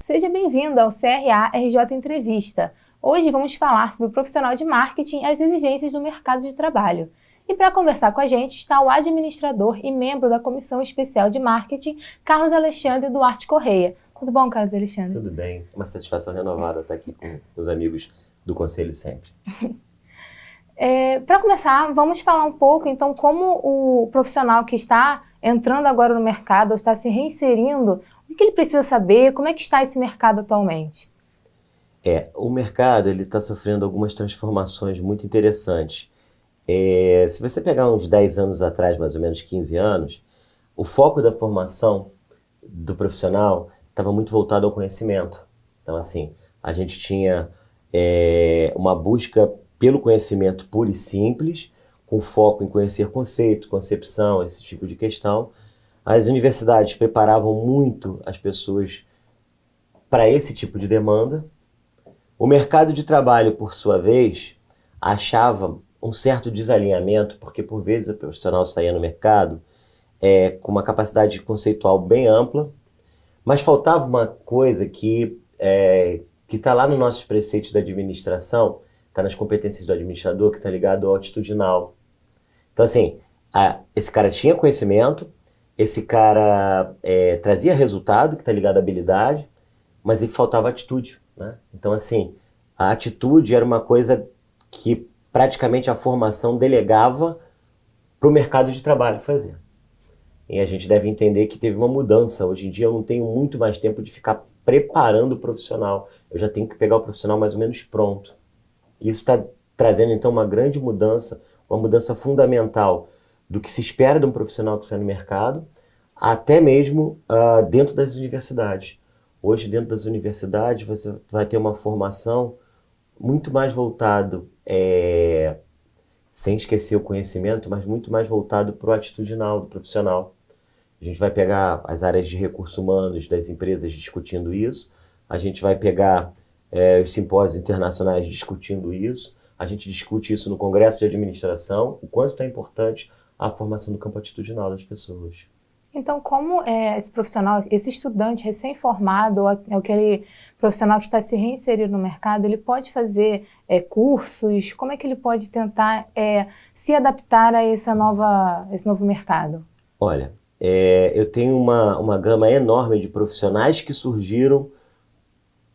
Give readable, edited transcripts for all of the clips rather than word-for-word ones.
Seja bem-vindo ao CRA RJ Entrevista. Hoje vamos falar sobre o profissional de marketing e as exigências do mercado de trabalho. E para conversar com a gente está o administrador e membro da Comissão Especial de Marketing, Carlos Alexandre Duarte Correia. Tudo bom, Carlos Alexandre? Tudo bem. Uma satisfação renovada estar aqui com os amigos do Conselho sempre. Para começar, vamos falar um pouco, então, como o profissional que está entrando agora no mercado, ou está se reinserindo, o que ele precisa saber, como é que está esse mercado atualmente? O mercado está sofrendo algumas transformações muito interessantes. Se você pegar uns 10 anos atrás, mais ou menos 15 anos, o foco da formação do profissional estava muito voltado ao conhecimento. Então, assim, a gente tinha uma busca pelo conhecimento puro e simples, com foco em conhecer conceito, concepção, esse tipo de questão. As universidades preparavam muito as pessoas para esse tipo de demanda. O mercado de trabalho, por sua vez, achava um certo desalinhamento, porque por vezes o profissional saía no mercado com uma capacidade conceitual bem ampla, mas faltava uma coisa que está lá nos nossos preceitos da administração, está nas competências do administrador, que está ligado ao atitudinal. Então, assim, esse cara tinha conhecimento, esse cara trazia resultado, que está ligado à habilidade, mas ele faltava atitude, né? Então, assim, a atitude era uma coisa que praticamente a formação delegava para o mercado de trabalho fazer. E a gente deve entender que teve uma mudança. Hoje em dia eu não tenho muito mais tempo de ficar preparando o profissional. Eu já tenho que pegar o profissional mais ou menos pronto. Isso está trazendo, então, uma grande mudança, uma mudança fundamental do que se espera de um profissional que sai no mercado, até mesmo dentro das universidades. Hoje, dentro das universidades, você vai ter uma formação muito mais voltado, sem esquecer o conhecimento, mas muito mais voltado para o atitudinal do profissional. A gente vai pegar as áreas de recursos humanos das empresas discutindo isso, a gente vai pegar os simpósios internacionais discutindo isso, a gente discute isso no Congresso de Administração, o quanto está importante a formação do campo atitudinal das pessoas. Então, como esse profissional, esse estudante recém-formado, ou aquele profissional que está se reinserindo no mercado, ele pode fazer cursos? Como é que ele pode tentar se adaptar a esse novo mercado? Olha, eu tenho uma gama enorme de profissionais que surgiram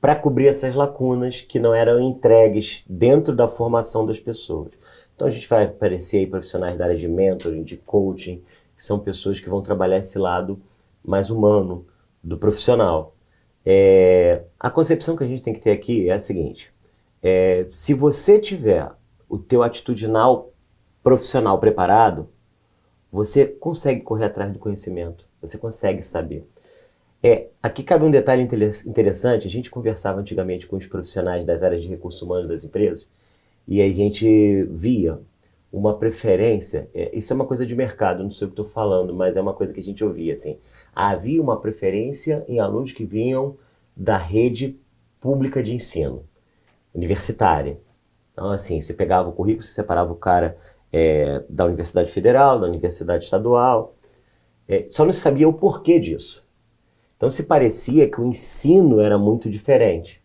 para cobrir essas lacunas que não eram entregues dentro da formação das pessoas. Então a gente vai aparecer aí profissionais da área de mentoring, de coaching, que são pessoas que vão trabalhar esse lado mais humano do profissional. A concepção que a gente tem que ter aqui é a seguinte: se você tiver o teu atitudinal profissional preparado, você consegue correr atrás do conhecimento, você consegue saber. Aqui cabe um detalhe interessante. A gente conversava antigamente com os profissionais das áreas de recursos humanos das empresas e a gente via uma preferência, isso é uma coisa de mercado, não sei o que estou falando, mas é uma coisa que a gente ouvia, assim, havia uma preferência em alunos que vinham da rede pública de ensino, universitária. Então, assim, você pegava o currículo, você separava o cara da Universidade Federal, da Universidade Estadual, só não se sabia o porquê disso. Então se parecia que o ensino era muito diferente.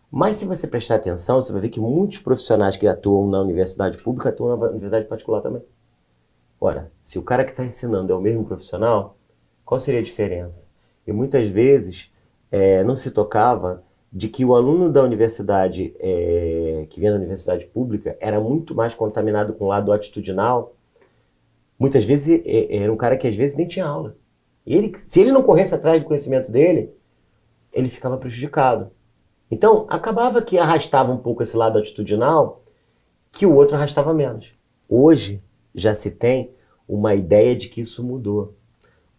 Mas se você prestar atenção, você vai ver que muitos profissionais que atuam na universidade pública atuam na universidade particular também. Ora, se o cara que está ensinando é o mesmo profissional, qual seria a diferença? E muitas vezes não se tocava de que o aluno da universidade, que vinha da universidade pública, era muito mais contaminado com o lado atitudinal. Muitas vezes era um cara que às vezes nem tinha aula. Se ele não corresse atrás do conhecimento dele, ele ficava prejudicado. Então, acabava que arrastava um pouco esse lado atitudinal, que o outro arrastava menos. Hoje, já se tem uma ideia de que isso mudou.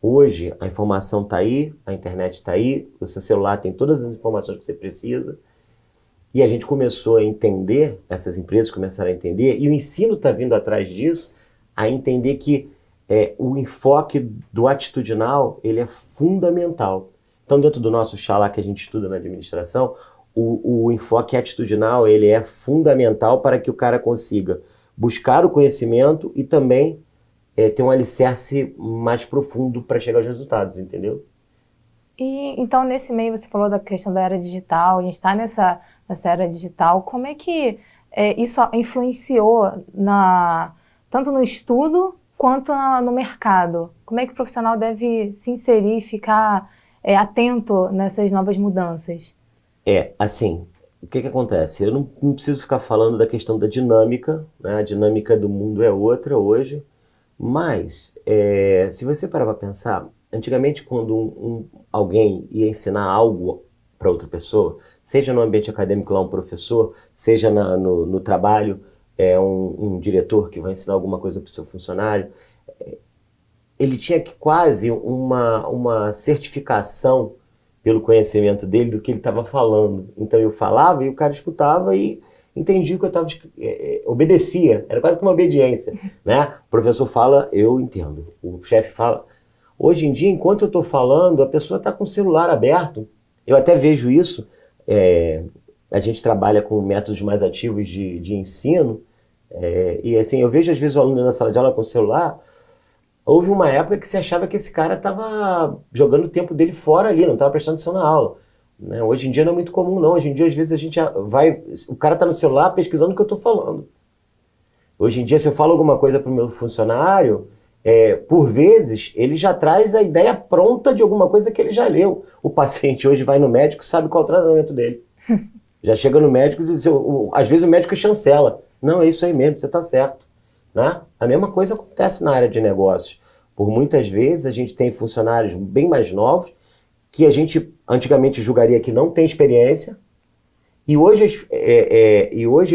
Hoje, a informação está aí, a internet está aí, o seu celular tem todas as informações que você precisa, e a gente começou a entender, essas empresas começaram a entender, e o ensino está vindo atrás disso, a entender que o enfoque do atitudinal, ele é fundamental. Então, dentro do nosso chá lá que a gente estuda na administração, o enfoque atitudinal, ele é fundamental para que o cara consiga buscar o conhecimento e também ter um alicerce mais profundo para chegar aos resultados, entendeu? E então, nesse meio, você falou da questão da era digital, a gente está nessa era digital, como é que isso influenciou tanto no estudo quanto no mercado? Como é que o profissional deve se inserir e ficar atento nessas novas mudanças? Assim, o que acontece? Eu não preciso ficar falando da questão da dinâmica, né? A dinâmica do mundo é outra hoje, mas se você parar para pensar, antigamente quando alguém ia ensinar algo para outra pessoa, seja no ambiente acadêmico lá um professor, seja no trabalho, um diretor que vai ensinar alguma coisa para o seu funcionário, ele tinha que quase uma certificação pelo conhecimento dele do que ele estava falando. Então eu falava e o cara escutava e entendia o que eu estava... obedecia, era quase que uma obediência, né? O professor fala, eu entendo. O chefe fala... Hoje em dia, enquanto eu estou falando, a pessoa está com o celular aberto. Eu até vejo isso. A gente trabalha com métodos mais ativos de ensino. E assim, eu vejo às vezes o aluno na sala de aula com o celular. Houve uma época que você achava que esse cara estava jogando o tempo dele fora ali, não estava prestando atenção na aula. Né? Hoje em dia não é muito comum, não. Hoje em dia, às vezes, a gente vai... O cara está no celular pesquisando o que eu estou falando. Hoje em dia, se eu falo alguma coisa para o meu funcionário... por vezes, ele já traz a ideia pronta de alguma coisa que ele já leu. O paciente hoje vai no médico e sabe qual é o tratamento dele. Já chega no médico e diz, às vezes o médico chancela. Não, é isso aí mesmo, você está certo. Né? A mesma coisa acontece na área de negócios. Por muitas vezes, a gente tem funcionários bem mais novos que a gente antigamente julgaria que não tem experiência e hoje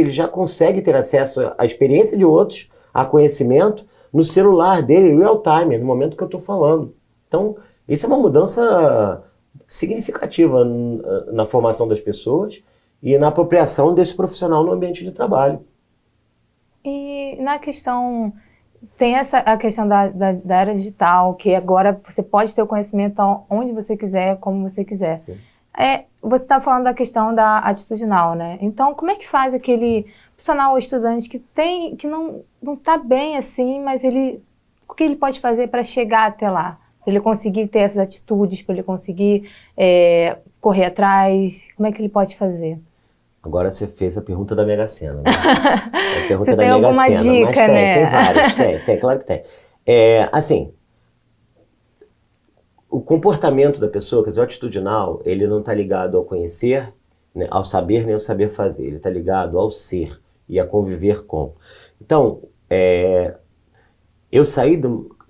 ele já consegue ter acesso à experiência de outros, a conhecimento, no celular dele, real time, no momento que eu estou falando. Então, isso é uma mudança significativa na formação das pessoas e na apropriação desse profissional no ambiente de trabalho. E na questão, tem a questão da era digital, que agora você pode ter o conhecimento onde você quiser, como você quiser. Sim. Você está falando da questão da atitudinal, né? Então, como é que faz aquele profissional ou estudante que não está bem assim, mas o que ele pode fazer para chegar até lá? Para ele conseguir ter essas atitudes, para ele conseguir correr atrás? Como é que ele pode fazer? Agora você fez a pergunta da Mega Sena, né? A pergunta você da tem Mega alguma Sena, dica, mas né? Tem várias, tem, claro que tem. Assim, o comportamento da pessoa, quer dizer, o atitudinal, ele não está ligado ao conhecer, né, ao saber nem ao saber fazer. Ele está ligado ao ser e a conviver com. Então,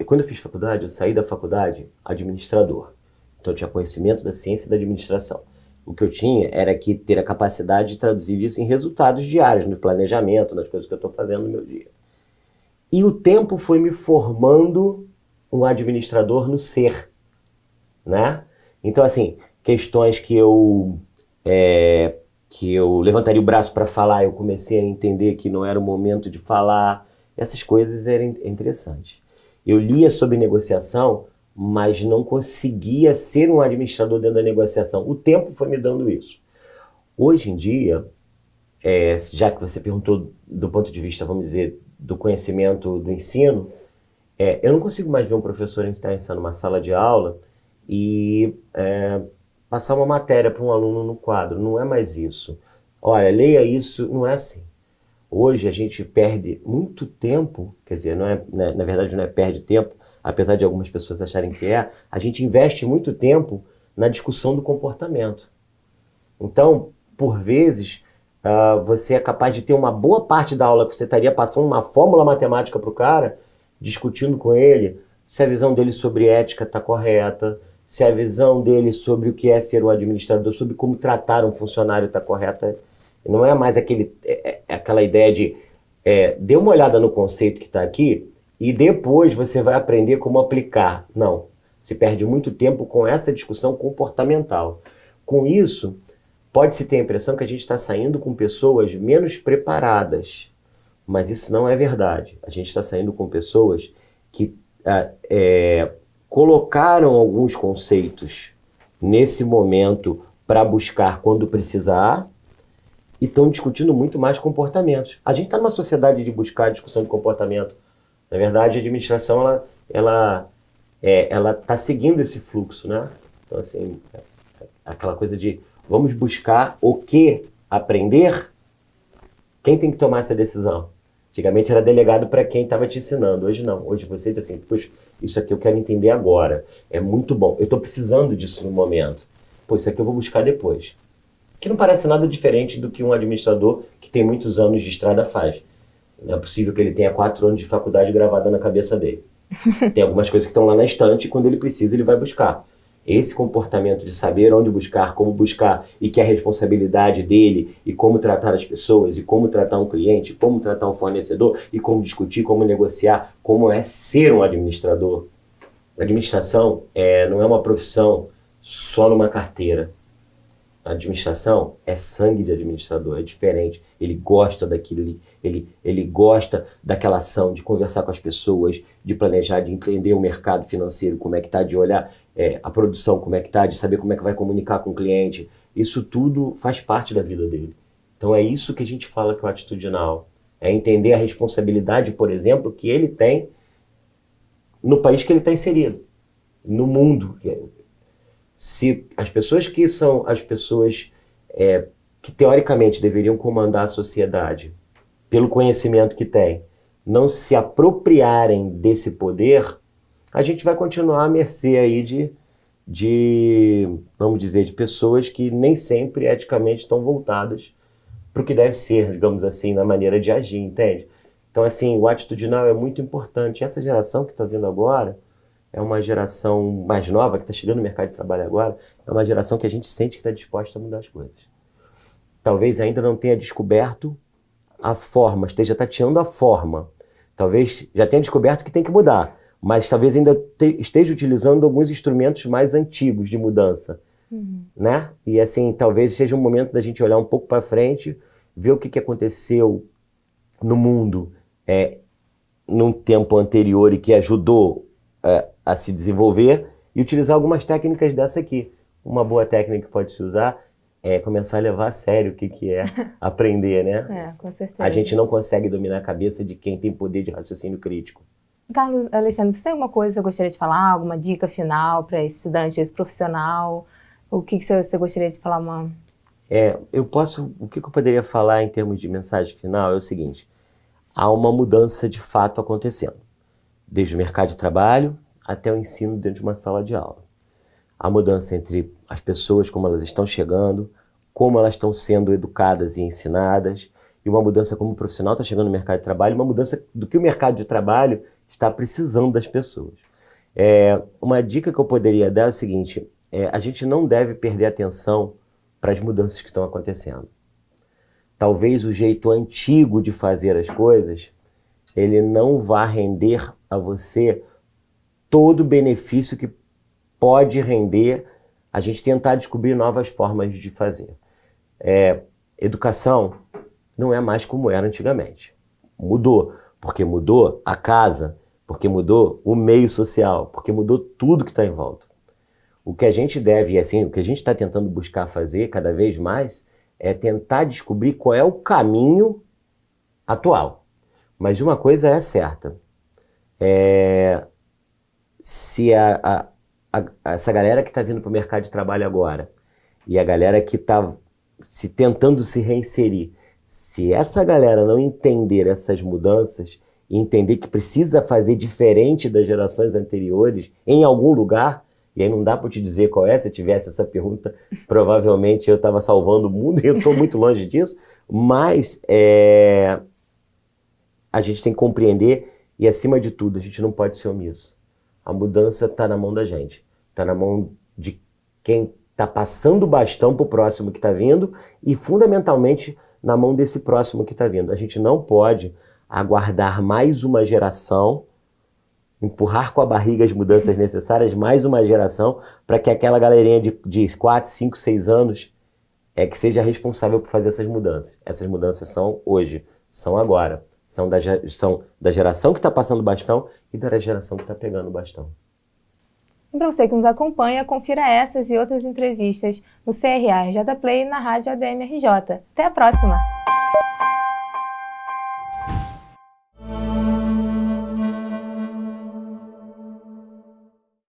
quando eu fiz faculdade, eu saí da faculdade administrador. Então eu tinha conhecimento da ciência e da administração. O que eu tinha era que ter a capacidade de traduzir isso em resultados diários, no planejamento, nas coisas que eu estou fazendo no meu dia. E o tempo foi me formando um administrador no ser, né? Então, assim, questões que eu levantaria o braço para falar, eu comecei a entender que não era o momento de falar. Essas coisas eram interessantes. Eu lia sobre negociação, mas não conseguia ser um administrador dentro da negociação. O tempo foi me dando isso. Hoje em dia, já que você perguntou do ponto de vista, vamos dizer, do conhecimento do ensino, eu não consigo mais ver um professor estar ensinando numa sala de aula e passar uma matéria para um aluno no quadro. Não é mais isso. Olha, leia isso, não é assim. Hoje a gente perde muito tempo, quer dizer, na verdade não é perde tempo, apesar de algumas pessoas acharem que a gente investe muito tempo na discussão do comportamento. Então, por vezes, você é capaz de ter uma boa parte da aula que você estaria passando uma fórmula matemática para o cara, discutindo com ele se a visão dele sobre ética está correta, se a visão dele sobre o que é ser um administrador, sobre como tratar um funcionário está correta. Não é mais aquela ideia de dê uma olhada no conceito que está aqui e depois você vai aprender como aplicar. Não, se perde muito tempo com essa discussão comportamental. Com isso, pode-se ter a impressão que a gente está saindo com pessoas menos preparadas, mas isso não é verdade. A gente está saindo com pessoas que colocaram alguns conceitos nesse momento para buscar quando precisar e estão discutindo muito mais comportamentos. A gente está numa sociedade de buscar discussão de comportamento Na verdade, a administração, ela está seguindo esse fluxo, né? Então, assim, aquela coisa de vamos buscar o que aprender, quem tem que tomar essa decisão? Antigamente era delegado para quem estava te ensinando, hoje não. Hoje você diz assim, poxa, isso aqui eu quero entender agora, é muito bom, eu estou precisando disso no momento. Pô, isso aqui eu vou buscar depois. Que não parece nada diferente do que um administrador que tem muitos anos de estrada faz. Não é possível que ele tenha 4 anos de faculdade gravada na cabeça dele. Tem algumas coisas que estão lá na estante e quando ele precisa ele vai buscar. Esse comportamento de saber onde buscar, como buscar e que é a responsabilidade dele e como tratar as pessoas e como tratar um cliente, como tratar um fornecedor e como discutir, como negociar, como é ser um administrador. A administração não é uma profissão só numa carteira. A administração é sangue de administrador, é diferente. Ele gosta daquilo, ele gosta daquela ação, de conversar com as pessoas, de planejar, de entender o mercado financeiro, como é que está, de olhar a produção, como é que está, de saber como é que vai comunicar com o cliente. Isso tudo faz parte da vida dele. Então é isso que a gente fala que é o atitudinal. É entender a responsabilidade, por exemplo, que ele tem no país que ele está inserido, no mundo. Se as pessoas que são as pessoas que teoricamente deveriam comandar a sociedade, pelo conhecimento que têm, não se apropriarem desse poder, a gente vai continuar à mercê aí vamos dizer, de pessoas que nem sempre eticamente estão voltadas para o que deve ser, digamos assim, na maneira de agir, entende? Então, assim, o atitudinal é muito importante. Essa geração que está vindo agora, é uma geração mais nova, que está chegando no mercado de trabalho agora, é uma geração que a gente sente que está disposta a mudar as coisas. Talvez ainda não tenha descoberto a forma, esteja tateando a forma. Talvez já tenha descoberto que tem que mudar, mas talvez ainda esteja utilizando alguns instrumentos mais antigos de mudança. Né? E assim, talvez seja um momento da gente olhar um pouco para frente, ver o que aconteceu no mundo num tempo anterior e que ajudou a se desenvolver e utilizar algumas técnicas dessa aqui. Uma boa técnica que pode se usar é começar a levar a sério o que é aprender, né? Com certeza. A gente não consegue dominar a cabeça de quem tem poder de raciocínio crítico. Carlos Alexandre, você tem alguma coisa que você gostaria de falar? Alguma dica final para esse estudante, esse profissional? O que você gostaria de falar, mano? O que eu poderia falar em termos de mensagem final é o seguinte: há uma mudança de fato acontecendo, desde o mercado de trabalho até o ensino dentro de uma sala de aula. A mudança entre as pessoas, como elas estão chegando, como elas estão sendo educadas e ensinadas, e uma mudança como o profissional está chegando no mercado de trabalho, uma mudança do que o mercado de trabalho está precisando das pessoas. Uma dica que eu poderia dar é o seguinte: a gente não deve perder atenção para as mudanças que estão acontecendo. Talvez o jeito antigo de fazer as coisas, ele não vá render a você todo o benefício que pode render a gente tentar descobrir novas formas de fazer. Educação não é mais como era antigamente. Mudou, porque mudou a casa, porque mudou o meio social, porque mudou tudo que está em volta. O que a gente deve, assim, o que a gente está tentando buscar fazer cada vez mais é tentar descobrir qual é o caminho atual. Mas uma coisa é certa: se essa galera que está vindo para o mercado de trabalho agora e a galera que está tentando se reinserir, se essa galera não entender essas mudanças e entender que precisa fazer diferente das gerações anteriores em algum lugar, e aí não dá para te dizer qual é, se eu tivesse essa pergunta, provavelmente eu estava salvando o mundo e eu estou muito longe disso, mas a gente tem que compreender e, acima de tudo, a gente não pode ser omisso. A mudança está na mão da gente, está na mão de quem está passando o bastão para o próximo que está vindo e, fundamentalmente, na mão desse próximo que está vindo. A gente não pode aguardar mais uma geração, empurrar com a barriga as mudanças necessárias, mais uma geração, para que aquela galerinha de 4, 5, 6 anos que seja responsável por fazer essas mudanças. Essas mudanças são hoje, são agora. São da geração que está passando o bastão e da geração que está pegando o bastão. E para você que nos acompanha, confira essas e outras entrevistas no CRA RJ Play e na Rádio ADM RJ. Até a próxima!